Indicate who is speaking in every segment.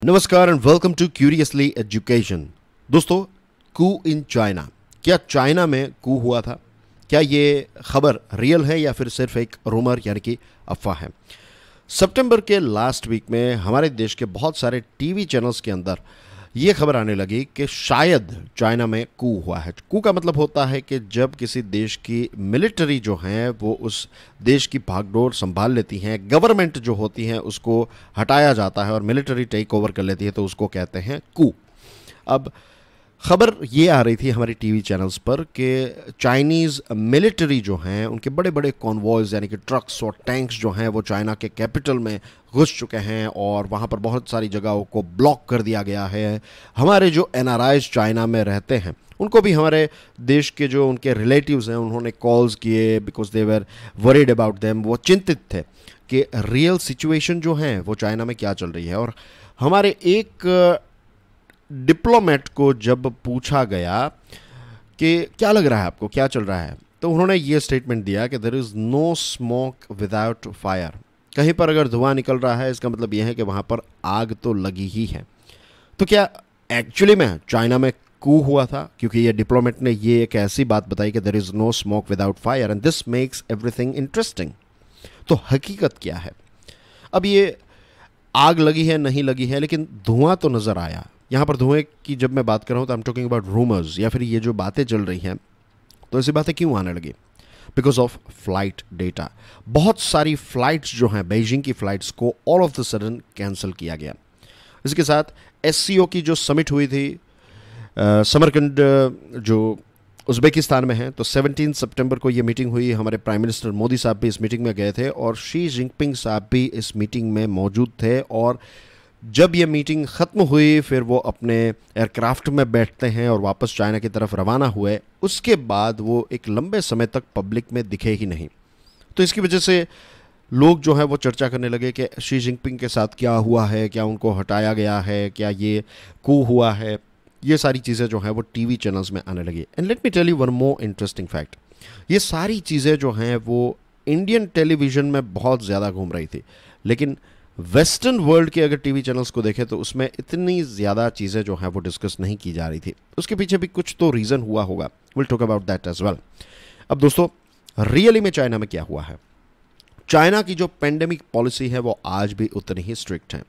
Speaker 1: नमस्कार and welcome to curiously education. दोस्तों, कू इन चाइना, क्या चाइना में कू हुआ था? क्या ये खबर रियल है या फिर सिर्फ एक रूमर यानी कि अफवाह है? सितंबर के लास्ट वीक में हमारे देश के बहुत सारे टीवी चैनल्स के अंदर ये खबर आने लगी कि शायद चाइना में कू हुआ है। कू का मतलब होता है कि जब किसी देश की मिलिट्री जो है वो उस देश की भागडोर संभाल लेती हैं, गवर्नमेंट जो होती है उसको हटाया जाता है और मिलिट्री टेक ओवर कर लेती है, तो उसको कहते हैं कू। अब खबर ये आ रही थी हमारी टीवी चैनल्स पर कि चाइनीज़ मिलिट्री जो हैं उनके बड़े बड़े कॉन्वॉयज़ यानी कि ट्रक्स और टैंक्स जो हैं वो चाइना के कैपिटल में घुस चुके हैं और वहाँ पर बहुत सारी जगहों को ब्लॉक कर दिया गया है। हमारे जो एनआरआईज़ चाइना में रहते हैं उनको भी हमारे देश के जो उनके रिलेटिव्स हैं उन्होंने कॉल्स किए because they were worried about them. वो चिंतित थे कि रियल सिचुएशन जो है वो चाइना में क्या चल रही है। और हमारे एक डिप्लोमेट को जब पूछा गया कि क्या लग रहा है आपको, क्या चल रहा है, तो उन्होंने ये स्टेटमेंट दिया कि there is no smoke without fire. कहीं पर अगर धुआं निकल रहा है इसका मतलब यह है कि वहाँ पर आग तो लगी ही है। तो क्या एक्चुअली में चाइना में कू हुआ था? क्योंकि ये डिप्लोमेट ने ये एक ऐसी बात बताई कि there is no smoke without fire and this makes everything interesting. तो हकीकत क्या है? अब ये आग लगी है नहीं लगी है, लेकिन धुआं तो नज़र आया। यहाँ पर धुएं की जब मैं बात कर रहा हूँ तो I am talking about rumours, या फिर ये जो बातें चल रही हैं, तो ऐसी बातें क्यों आने लगी? Because of flight data. बहुत सारी फ्लाइट्स जो हैं, बीजिंग की फ़्लाइट्स को all of the sudden cancel किया गया। इसके साथ एससीओ की जो समिट हुई थी समरकंद जो उज़्बेकिस्तान में है, तो 17 सितंबर को ये मीटिंग हुई। हमारे प्राइम मिनिस्टर मोदी साहब भी इस मीटिंग में गए थे और शी जिनपिंग साहब भी इस मीटिंग में मौजूद थे। और जब ये मीटिंग ख़त्म हुई फिर वो अपने एयरक्राफ्ट में बैठते हैं और वापस चाइना की तरफ रवाना हुए। उसके बाद वो एक लंबे समय तक पब्लिक में दिखे ही नहीं। तो इसकी वजह से लोग जो है वो चर्चा करने लगे कि शी जिनपिंग के साथ क्या हुआ है, क्या उनको हटाया गया है, क्या ये कू हुआ है। ये सारी चीज़ें जो हैं वो टीवी चैनल्स में आने लगी। And let me tell you one more interesting fact. ये सारी चीज़ें जो हैं वो इंडियन टेलीविज़न में बहुत ज़्यादा घूम रही थी, लेकिन वेस्टर्न वर्ल्ड के अगर टीवी चैनल्स को देखें तो उसमें इतनी ज़्यादा चीज़ें जो हैं वो डिस्कस नहीं की जा रही थी। उसके पीछे भी कुछ तो रीज़न हुआ होगा। Will talk about that as well. अब दोस्तों, रियली में चाइना में क्या हुआ है? चाइना की जो पेंडेमिक पॉलिसी है वो आज भी उतनी ही स्ट्रिक्ट है।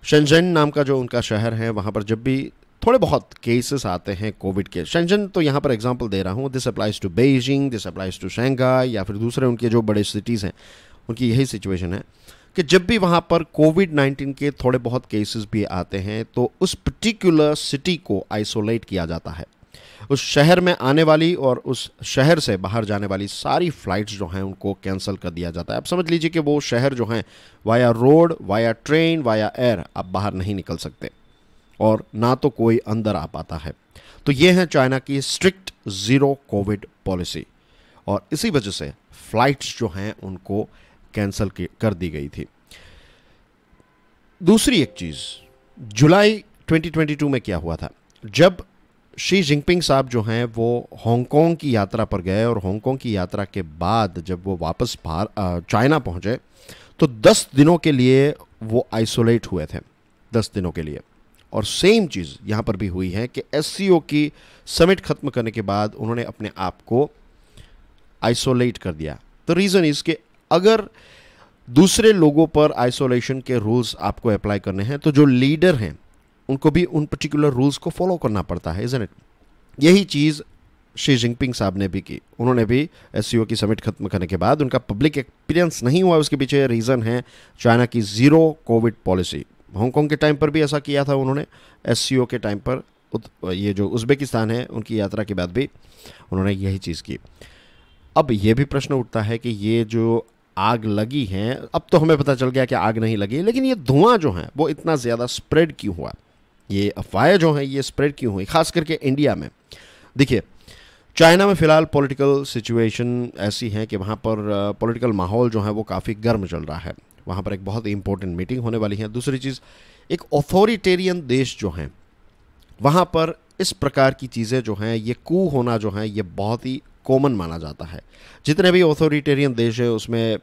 Speaker 1: शेंजन नाम का जो उनका शहर है, वहाँ पर जब भी थोड़े बहुत केसेस आते हैं कोविड के, शेंजन तो यहाँ पर एग्जांपल दे रहा हूँ, this applies to Beijing, this applies to Shanghai या फिर दूसरे उनके जो बड़े सिटीज़ हैं, उनकी यही सिचुएशन है कि जब भी वहाँ पर कोविड-19 के थोड़े बहुत केसेस भी आते हैं तो उस पर्टिकुलर सिटी को आइसोलेट किया जाता है। उस शहर में आने वाली और उस शहर से बाहर जाने वाली सारी फ़्लाइट्स जो हैं उनको कैंसिल कर दिया जाता है। आप समझ लीजिए कि वो शहर जो हैं via road, via train, via air आप बाहर नहीं निकल सकते और ना तो कोई अंदर आ पाता है। तो ये है चाइना की स्ट्रिक्ट ज़ीरो कोविड पॉलिसी और इसी वजह से फ़्लाइट्स जो हैं उनको कैंसिल कर दी गई थी। दूसरी एक चीज़, जुलाई 2022 में क्या हुआ था? जब शी जिनपिंग साहब जो हैं वो हांगकांग की यात्रा पर गए और हांगकांग की यात्रा के बाद जब वो वापस चाइना पहुंचे तो 10 दिनों के लिए वो आइसोलेट हुए थे, 10 दिनों के लिए। और सेम चीज़ यहाँ पर भी हुई है कि एससीओ की समिट ख़त्म करने के बाद उन्होंने अपने आप को आइसोलेट कर दिया। द रीज़न इज़ कि अगर दूसरे लोगों पर आइसोलेशन के रूल्स आपको अप्लाई करने हैं तो जो लीडर हैं उनको भी उन पर्टिकुलर रूल्स को फॉलो करना पड़ता है, इज़न्ट इट? यही चीज़ शी जिनपिंग साहब ने भी की। उन्होंने भी एससीओ की समिट खत्म करने के बाद उनका पब्लिक एक्सपीरियंस नहीं हुआ। उसके पीछे रीज़न है चाइना की ज़ीरो कोविड पॉलिसी। हांगकांग के टाइम पर भी ऐसा किया था उन्होंने, एससीओ के टाइम पर ये जो उज़्बेकिस्तान है उनकी यात्रा के बाद भी उन्होंने यही चीज़ की। अब ये भी प्रश्न उठता है कि ये जो आग लगी है, अब तो हमें पता चल गया कि आग नहीं लगी, लेकिन ये धुआं जो है वो इतना ज़्यादा स्प्रेड क्यों हुआ? ये अफवाहें जो हैं ये स्प्रेड क्यों हुई, खास करके इंडिया में? देखिए, चाइना में फ़िलहाल पॉलिटिकल सिचुएशन ऐसी है कि वहाँ पर पॉलिटिकल माहौल जो है वो काफ़ी गर्म चल रहा है। वहाँ पर एक बहुत ही इंपॉर्टेंट मीटिंग होने वाली है। दूसरी चीज़, एक ऑथोरिटेरियन देश जो हैं वहाँ पर इस प्रकार की चीज़ें जो हैं, ये कू होना जो है ये बहुत ही कॉमन माना जाता है। जितने भी ऑथोरिटेरियन देश है उसमें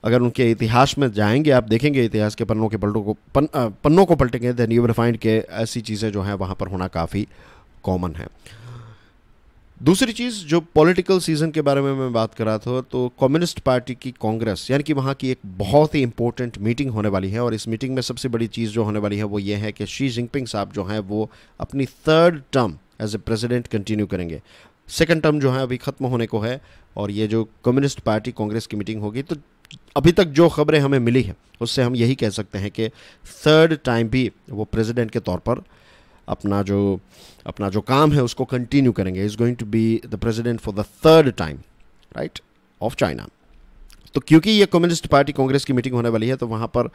Speaker 1: अगर उनके इतिहास में जाएंगे, आप देखेंगे इतिहास के पन्नों को पलटेंगे, देन यू विल फाइंड के ऐसी चीज़ें जो हैं वहाँ पर होना काफ़ी कॉमन है। दूसरी चीज़ जो पॉलिटिकल सीज़न के बारे में मैं बात कर रहा था, तो कम्युनिस्ट पार्टी की कांग्रेस यानी कि वहाँ की एक बहुत ही इंपॉर्टेंट मीटिंग होने वाली है, और इस मीटिंग में सबसे बड़ी चीज़ जो होने वाली है वो ये है कि शी जिनपिंग साहब जो हैं वो अपनी 3rd term as a president continue करेंगे। 2nd टर्म जो है अभी ख़त्म होने को है, और ये जो कम्युनिस्ट पार्टी कांग्रेस की मीटिंग होगी, तो अभी तक जो खबरें हमें मिली है उससे हम यही कह सकते हैं कि 3rd टाइम भी वो प्रेसिडेंट के तौर पर अपना जो काम है उसको कंटिन्यू करेंगे। Is going to be the president for the 3rd time, right, of China. तो क्योंकि ये कम्युनिस्ट पार्टी कांग्रेस की मीटिंग होने वाली है, तो वहाँ पर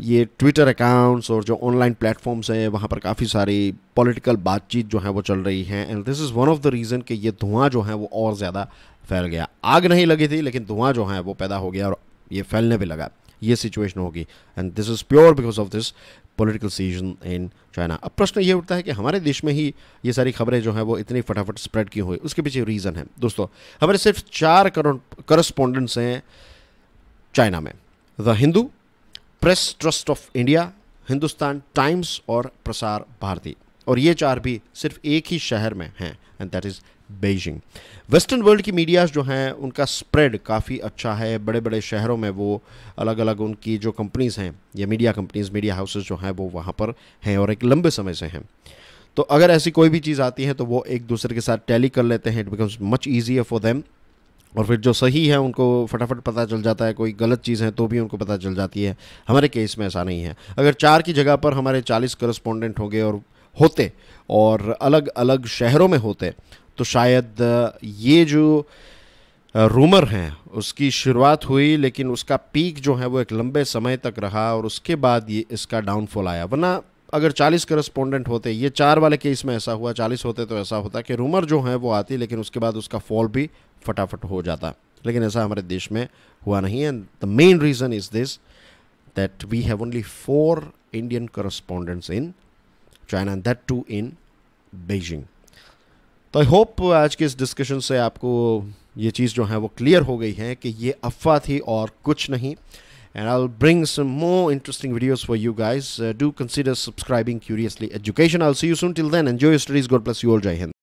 Speaker 1: ये ट्विटर अकाउंट्स और जो ऑनलाइन प्लेटफॉर्म्स हैं वहाँ पर काफ़ी सारी पॉलिटिकल बातचीत जो है वो चल रही है, and this is one of the reason कि ये धुआं जो है वो और ज़्यादा फैल गया। आग नहीं लगी थी, लेकिन धुआं जो है वो पैदा हो गया और ये फैलने भी लगा। ये सिचुएशन होगी, and this is pure because of this political season in China. अब प्रश्न ये उठता है कि हमारे देश में ही ये सारी खबरें जो हैं वो इतनी फटाफट स्प्रेड क्यों हुई? उसके पीछे रीज़न है दोस्तों। हमारे सिर्फ 4 करोड़ करस्पॉन्डेंट्स हैं चाइना में। The Hindu, press trust of India, Hindustan times और प्रसार भारती, और ये 4 भी सिर्फ एक ही शहर में हैं, and that is Beijing. Western world की मीडियाज़ जो हैं उनका स्प्रेड काफ़ी अच्छा है। बड़े बड़े शहरों में वो अलग अलग उनकी जो कंपनीज़ हैं, ये मीडिया कंपनीज़, मीडिया हाउसेस जो हैं वो वहाँ पर हैं और एक लंबे समय से हैं। तो अगर ऐसी कोई भी चीज़ आती है तो वो एक दूसरे के साथ टैली कर लेते हैं, it becomes much easier for them, और फिर जो सही है उनको फटाफट पता चल जाता है। कोई गलत चीज़ है तो भी उनको पता चल जाती है। हमारे केस में ऐसा नहीं है। अगर 4 की जगह पर हमारे 40 करस्पॉन्डेंट होते और अलग अलग शहरों में होते, तो शायद ये जो रूमर हैं उसकी शुरुआत हुई, लेकिन उसका पीक जो है वो एक लंबे समय तक रहा, और उसके बाद ये इसका डाउनफॉल आया। वरना अगर 40 करस्पॉन्डेंट होते, ये 4 वाले केस में ऐसा हुआ, 40 होते तो ऐसा होता कि रूमर जो है वो आती, लेकिन उसके बाद उसका फॉल भी फटाफट हो जाता। लेकिन ऐसा हमारे देश में हुआ नहीं, and the main reason is this that we have only 4 Indian correspondents in China, and that too in Beijing. तो आई होप आज के इस डिस्कशन से आपको ये चीज़ जो है वो क्लियर हो गई है कि ये अफवाह थी और कुछ नहीं। And I'll bring some more interesting videos for you guys. Do consider subscribing Curiously Education. I'll see you soon. Till then, enjoy your studies. God bless you all. Jai Hind.